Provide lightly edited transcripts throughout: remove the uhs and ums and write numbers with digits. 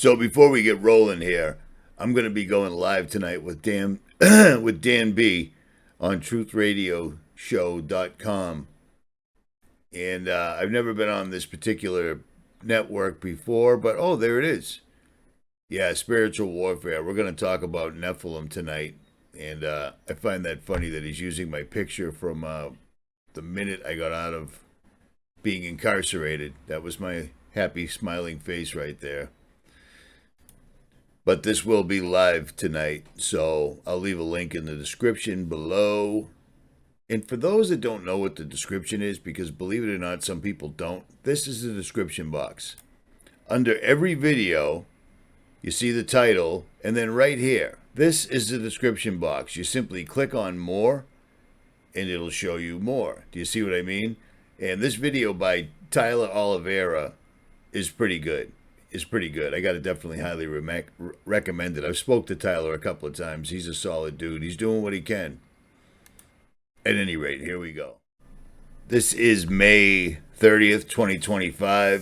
So before we get rolling here, I'm going to be going live tonight with Dan with Dan B on TruthRadioShow.com. And I've never been on this particular network before, but oh, there it is. Yeah, spiritual warfare. We're going to talk about Nephilim tonight. And I find that funny that he's using my picture from the minute I got out of being incarcerated. That was my happy, smiling face right there. But this will be live tonight, so I'll leave a link in the description below. And for those that don't know what the description is, because believe it or not, some people don't, this is the description box. Under every video, you see the title, and then right here, this is the description box. You simply click on more, and it'll show you more. Do you see what I mean? And this video by 𝗦𝗵𝗿𝗱 is pretty good. I got to definitely highly recommend it. I've spoke to Tyler a couple of times. He's a solid dude. He's doing what he can. At any rate, here we go. This is May 30th, 2025,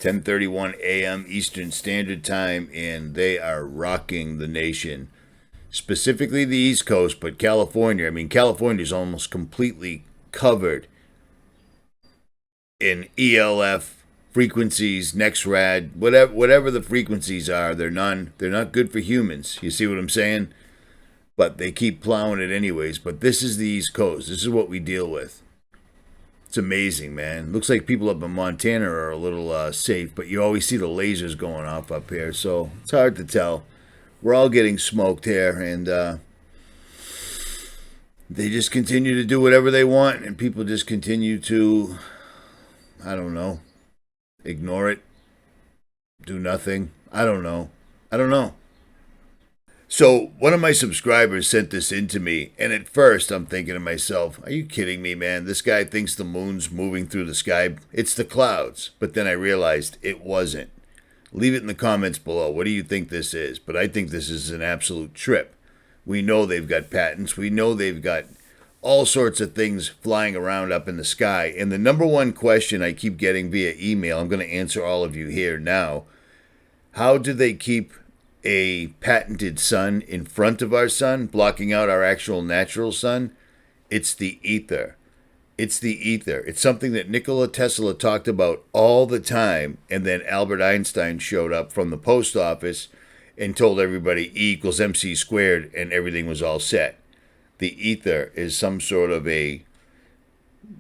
10:31 a.m. Eastern Standard Time, and they are rocking the nation. Specifically the East Coast, but California. I mean, California is almost completely covered in ELF frequencies, NexRad, whatever the frequencies are. They're not good for humans. You see what I'm saying? But they keep plowing it anyways. But this is the East Coast. This is what we deal with. It's amazing, man. Looks like people up in Montana are a little safe, but you always see the lasers going off up here, so it's hard to tell. We're all getting smoked here, and they just continue to do whatever they want, and people just continue to, I don't know, ignore it, do nothing. I don't know. So one of my subscribers sent this in to me, and at first I'm thinking to myself, are you kidding me, man? This guy thinks the moon's moving through the sky. It's the clouds. But then I realized it wasn't. Leave it in the comments below. What do you think this is? But I think this is an absolute trip. We know they've got patents. We know they've got all sorts of things flying around up in the sky. And the number one question I keep getting via email, I'm going to answer all of you here now. How do they keep a patented sun in front of our sun, blocking out our actual natural sun? It's the ether. It's something that Nikola Tesla talked about all the time, and then Albert Einstein showed up from the post office and told everybody E equals MC squared, and everything was all set. The ether is some sort of a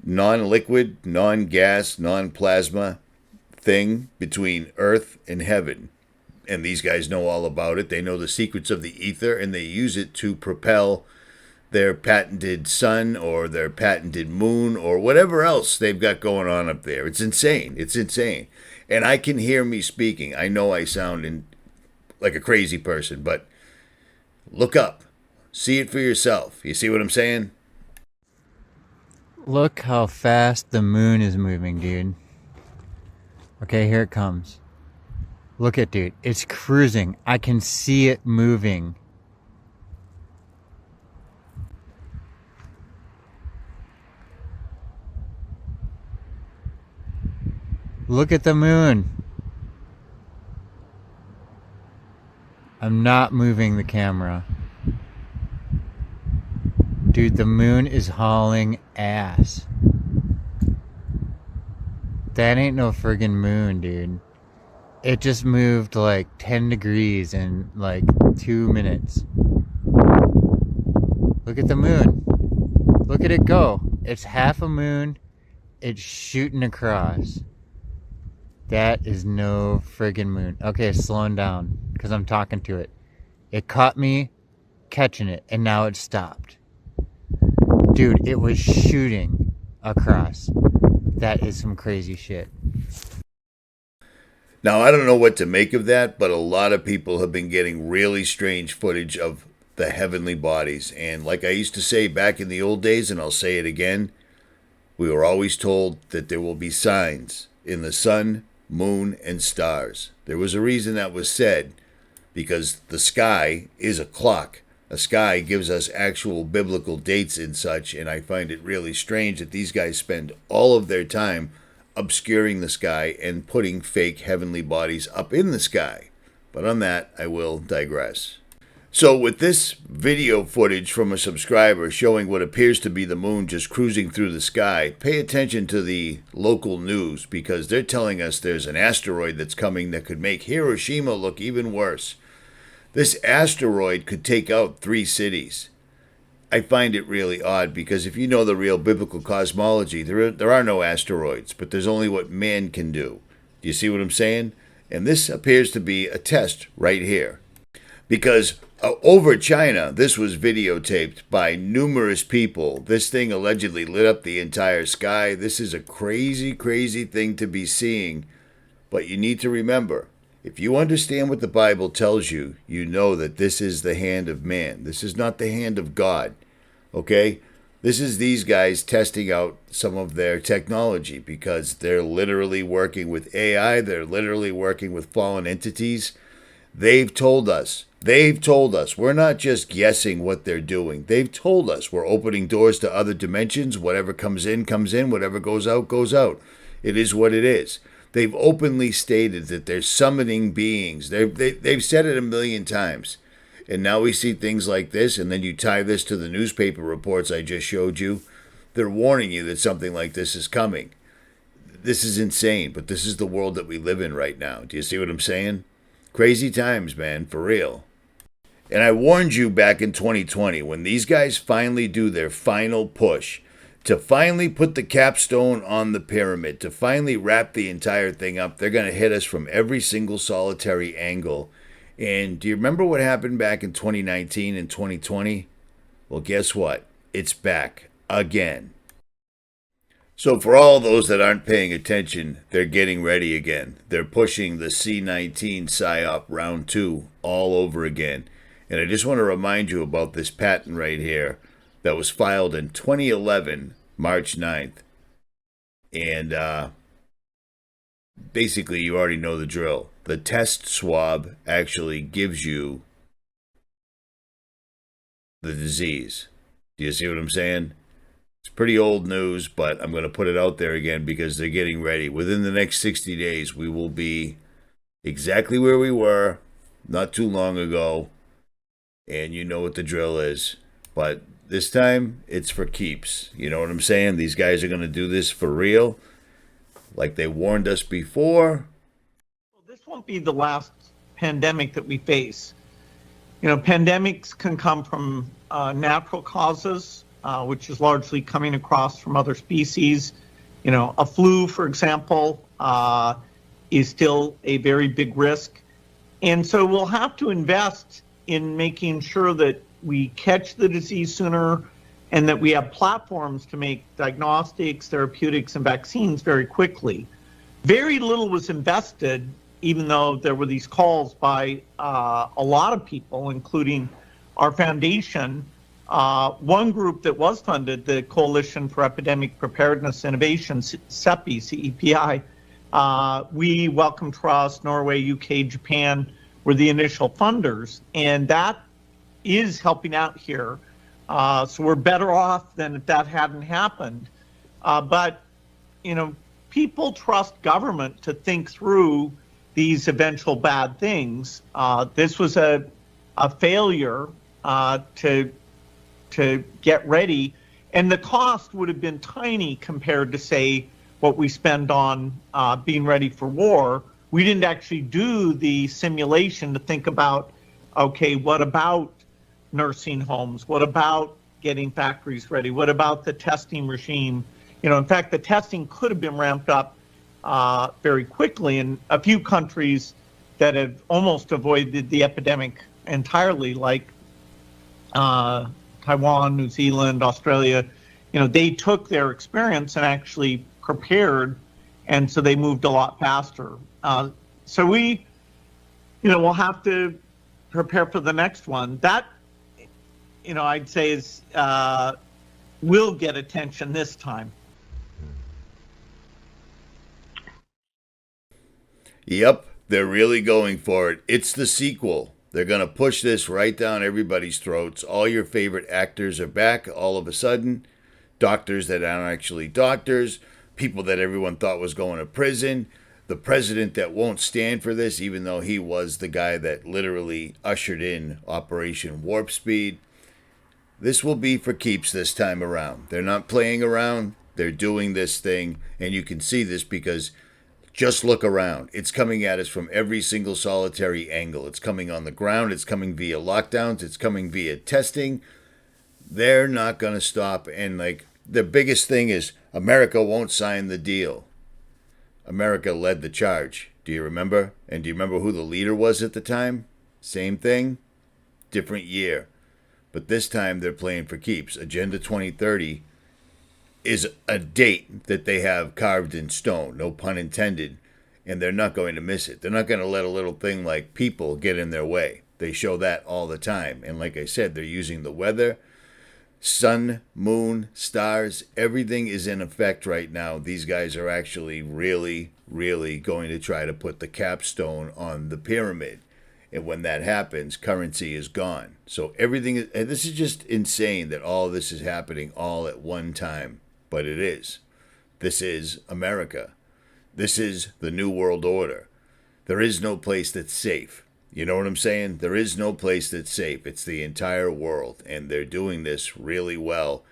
non-liquid, non-gas, non-plasma thing between Earth and heaven. And these guys know all about it. They know the secrets of the ether, and they use it to propel their patented sun or their patented moon or whatever else they've got going on up there. It's insane. And I can hear me speaking. I know I sound like a crazy person, but look up. See it for yourself. You see what I'm saying? Look how fast the moon is moving, dude. Okay, here it comes. Look at, dude. It's cruising. I can see it moving. Look at the moon. I'm not moving the camera. Dude, the moon is hauling ass. That ain't no friggin' moon, dude. It just moved like 10 degrees in like 2 minutes. Look at the moon. Look at it go. It's half a moon. It's shooting across. That is no friggin' moon. Okay, it's slowing down because I'm talking to it. It caught me catching it, and now it stopped. Dude, it was shooting across. That is some crazy shit. Now, I don't know what to make of that, but a lot of people have been getting really strange footage of the heavenly bodies. And like I used to say back in the old days, and I'll say it again, we were always told that there will be signs in the sun, moon, and stars. There was a reason that was said, because the sky is a clock. A sky gives us actual biblical dates and such, and I find it really strange that these guys spend all of their time obscuring the sky and putting fake heavenly bodies up in the sky. But on that, I will digress. So with this video footage from a subscriber showing what appears to be the moon just cruising through the sky, pay attention to the local news because they're telling us there's an asteroid that's coming that could make Hiroshima look even worse. This asteroid could take out 3 cities. I find it really odd because if you know the real biblical cosmology, there are no asteroids, but there's only what man can do. Do you see what I'm saying? And this appears to be a test right here. Because over China, this was videotaped by numerous people. This thing allegedly lit up the entire sky. This is a crazy, crazy thing to be seeing. But you need to remember, if you understand what the Bible tells you, you know that this is the hand of man. This is not the hand of God. Okay? This is these guys testing out some of their technology because they're literally working with AI. They're literally working with fallen entities. They've told us. We're not just guessing what they're doing. They've told us we're opening doors to other dimensions. Whatever comes in, comes in. Whatever goes out, goes out. It is what it is. They've openly stated that they're summoning beings. They've said it a million times. And now we see things like this, and then you tie this to the newspaper reports I just showed you. They're warning you that something like this is coming. This is insane, but this is the world that we live in right now. Do you see what I'm saying? Crazy times, man, for real. And I warned you back in 2020, when these guys finally do their final push, to finally put the capstone on the pyramid, to finally wrap the entire thing up, they're going to hit us from every single solitary angle. And do you remember what happened back in 2019 and 2020? Well, guess what? It's back again. So for all those that aren't paying attention, they're getting ready again. They're pushing the C-19 PSYOP round 2 all over again. And I just want to remind you about this patent right here that was filed in 2011, March 9th. And basically, you already know the drill. The test swab actually gives you the disease. Do you see what I'm saying? It's pretty old news, but I'm going to put it out there again because they're getting ready. Within the next 60 days, we will be exactly where we were not too long ago. And you know what the drill is. But this time, it's for keeps. You know what I'm saying? These guys are going to do this for real. Like they warned us before. Well, this won't be the last pandemic that we face. You know, pandemics can come from natural causes, which is largely coming across from other species. You know, a flu, for example, is still a very big risk. And so we'll have to invest in making sure that we catch the disease sooner and that we have platforms to make diagnostics, therapeutics, and vaccines very quickly. Very little was invested, even though there were these calls by a lot of people, including our foundation. One group that was funded, the Coalition for Epidemic Preparedness Innovation, CEPI, we, Wellcome Trust, Norway, UK, Japan, were the initial funders, and that is helping out here. So we're better off than if that hadn't happened. But, you know, people trust government to think through these eventual bad things. This was a failure to get ready, and the cost would have been tiny compared to, say, what we spend on being ready for war. We didn't actually do the simulation to think about, okay, what about nursing homes? What about getting factories ready? What about the testing regime? You know, in fact, the testing could have been ramped up very quickly, and a few countries that have almost avoided the epidemic entirely, like Taiwan, New Zealand, Australia, you know, they took their experience and actually prepared, and so they moved a lot faster. So we, you know, we'll have to prepare for the next one. That, you know, I'd say is will get attention this time. Yep, they're really going for it. It's the sequel. They're going to push this right down everybody's throats. All your favorite actors are back all of a sudden. Doctors that aren't actually doctors. People that everyone thought was going to prison. the president that won't stand for this, even though he was the guy that literally ushered in Operation Warp Speed. This will be for keeps this time around. They're not playing around. They're doing this thing. And you can see this because just look around. It's coming at us from every single solitary angle. It's coming on the ground. It's coming via lockdowns. It's coming via testing. They're not going to stop. And like the biggest thing is America won't sign the deal. America led the charge. Do you remember? And do you remember who the leader was at the time? Same thing, different year. But this time they're playing for keeps. Agenda 2030 is a date that they have carved in stone, no pun intended, and they're not going to miss it. They're not going to let a little thing like people get in their way. They show that all the time. And like I said, they're using the weather, sun, moon, stars, everything is in effect right now. These guys are actually really, really going to try to put the capstone on the pyramid. And when that happens, currency is gone. So everything, and this is just insane that all this is happening all at one time. But it is. This is America. This is the New World Order. There is no place that's safe. You know what I'm saying? There is no place that's safe. It's the entire world. And they're doing this really well.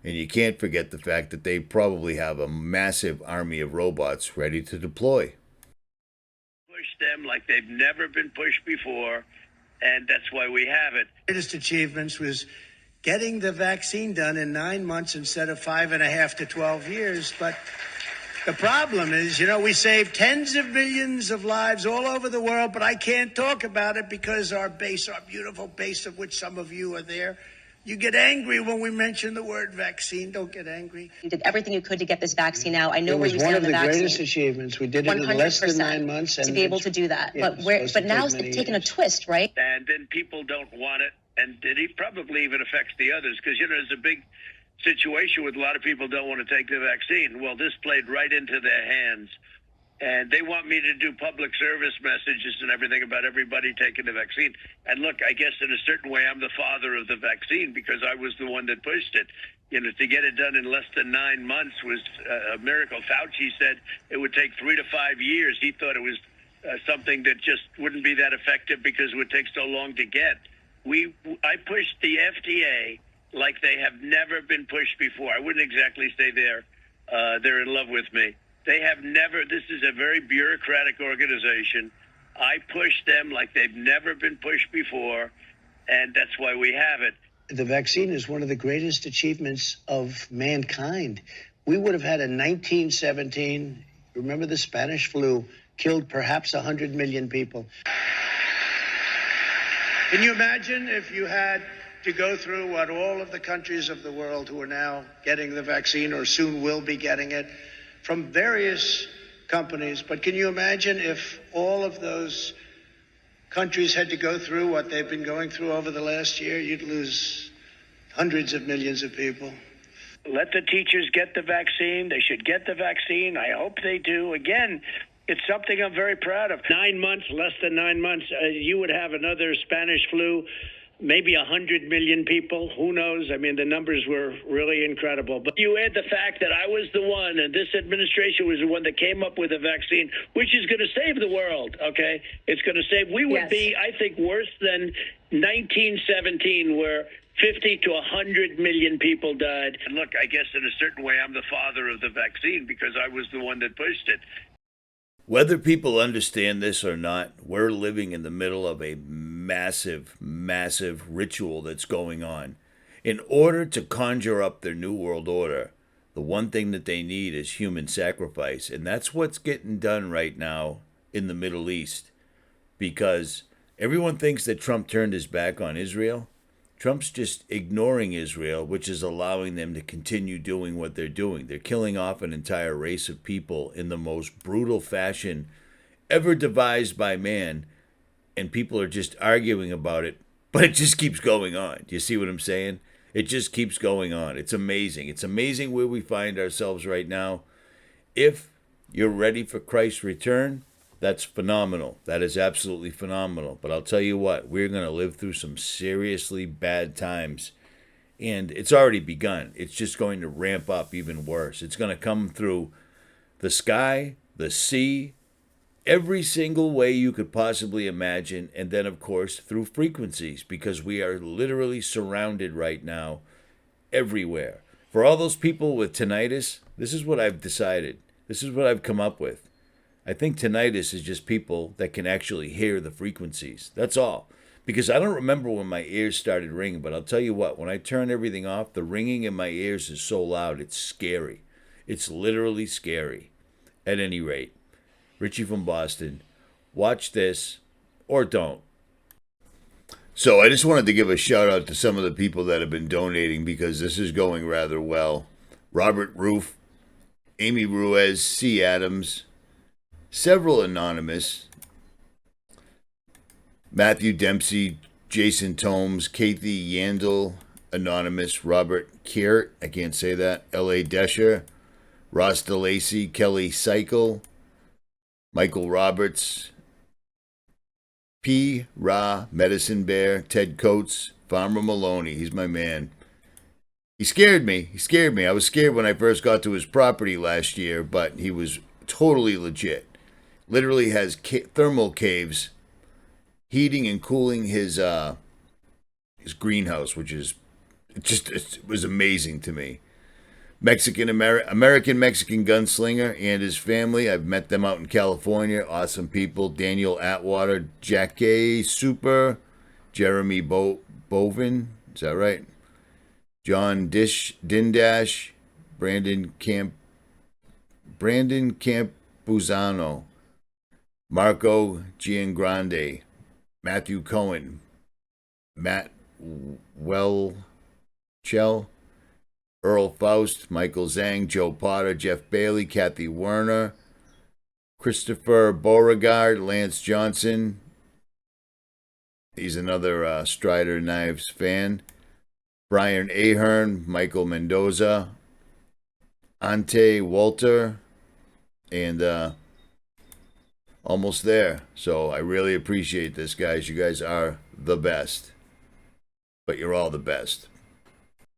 And you can't forget the fact that they probably have a massive army of robots ready to deploy. Them like they've never been pushed before, and that's why we have it. Greatest achievements was getting the vaccine done in 9 months instead of 5.5 to 12 years. But the problem is, we saved tens of millions of lives all over the world, but I can't talk about it because our beautiful base, of which some of you are there, you get angry when we mention the word vaccine. Don't get angry. You did everything you could to get this vaccine out. I know it where was you one stand of on the the vaccine. greatest achievements. We did it in less than 9 months. To be able to do that. Yeah, But now it's taken a twist, right? And then people don't want it, and it probably even affects the others because, there's a big situation with a lot of people don't want to take the vaccine. Well, this played right into their hands. And they want me to do public service messages and everything about everybody taking the vaccine. And look, I guess in a certain way, I'm the father of the vaccine because I was the one that pushed it. To get it done in less than 9 months was a miracle. Fauci said it would take 3 to 5 years. He thought it was something that just wouldn't be that effective because it would take so long to get. I pushed the FDA like they have never been pushed before. I wouldn't exactly say they're in love with me. They have never, this is a very bureaucratic organization. I push them like they've never been pushed before, and that's why we have it. The vaccine is one of the greatest achievements of mankind. We would have had in 1917, remember the Spanish flu, killed perhaps 100 million people. Can you imagine if you had to go through what all of the countries of the world who are now getting the vaccine or soon will be getting it, from various companies, but can you imagine if all of those countries had to go through what they've been going through over the last year? You'd lose hundreds of millions of people. Let the teachers get the vaccine. They should get the vaccine. I hope they do. Again, it's something I'm very proud of. 9 months, less than 9 months, you would have another Spanish flu. Maybe 100 million people. Who knows? I mean, the numbers were really incredible. But you add the fact that I was the one, and this administration was the one that came up with a vaccine, which is going to save the world, okay? It's going to save. We would be, I think, worse than 1917, where 50 to 100 million people died. And look, I guess in a certain way, I'm the father of the vaccine because I was the one that pushed it. Whether people understand this or not, we're living in the middle of a massive, massive ritual that's going on. In order to conjure up their New World Order, the one thing that they need is human sacrifice. And that's what's getting done right now in the Middle East. Because everyone thinks that Trump turned his back on Israel. Trump's just ignoring Israel, which is allowing them to continue doing what they're doing. They're killing off an entire race of people in the most brutal fashion ever devised by man, and people are just arguing about it, but it just keeps going on. Do you see what I'm saying? It just keeps going on. It's amazing. It's amazing where we find ourselves right now. If you're ready for Christ's return, that's phenomenal. That is absolutely phenomenal. But I'll tell you what, we're going to live through some seriously bad times. And it's already begun. It's just going to ramp up even worse. It's going to come through the sky, the sea, every single way you could possibly imagine, and then, of course, through frequencies, because we are literally surrounded right now everywhere. For all those people with tinnitus, this is what I've decided. This is what I've come up with. I think tinnitus is just people that can actually hear the frequencies. That's all. Because I don't remember when my ears started ringing, but I'll tell you what, when I turn everything off, the ringing in my ears is so loud, it's scary. It's literally scary. At any rate, Richie from Boston, watch this or don't. So I just wanted to give a shout out to some of the people that have been donating because this is going rather well. Robert Roof, Amy Ruiz, C. Adams, several anonymous, Matthew Dempsey, Jason Tomes, Kathy Yandel, anonymous, Robert Kiert, I can't say that, L.A. Desher, Ross DeLacy, Kelly Cycle, Michael Roberts, P. Ra, Medicine Bear, Ted Coates, Farmer Maloney. He's my man. He scared me. I was scared when I first got to his property last year, but he was totally legit. Literally has thermal caves heating and cooling his greenhouse, which is it was amazing to me. American Mexican gunslinger and his family. I've met them out in California. Awesome people. Daniel Atwater, Jackie Super, Jeremy Bovin. Is that right? John Dindash, Brandon Campuzano, Marco Giangrande, Matthew Cohen, Matt Welchel, Earl Faust, Michael Zhang, Joe Potter, Jeff Bailey, Kathy Werner, Christopher Beauregard, Lance Johnson. He's another Strider Knives fan. Brian Ahern, Michael Mendoza, Ante Walter, and almost there. So I really appreciate this, guys. You guys are the best. But you're all the best.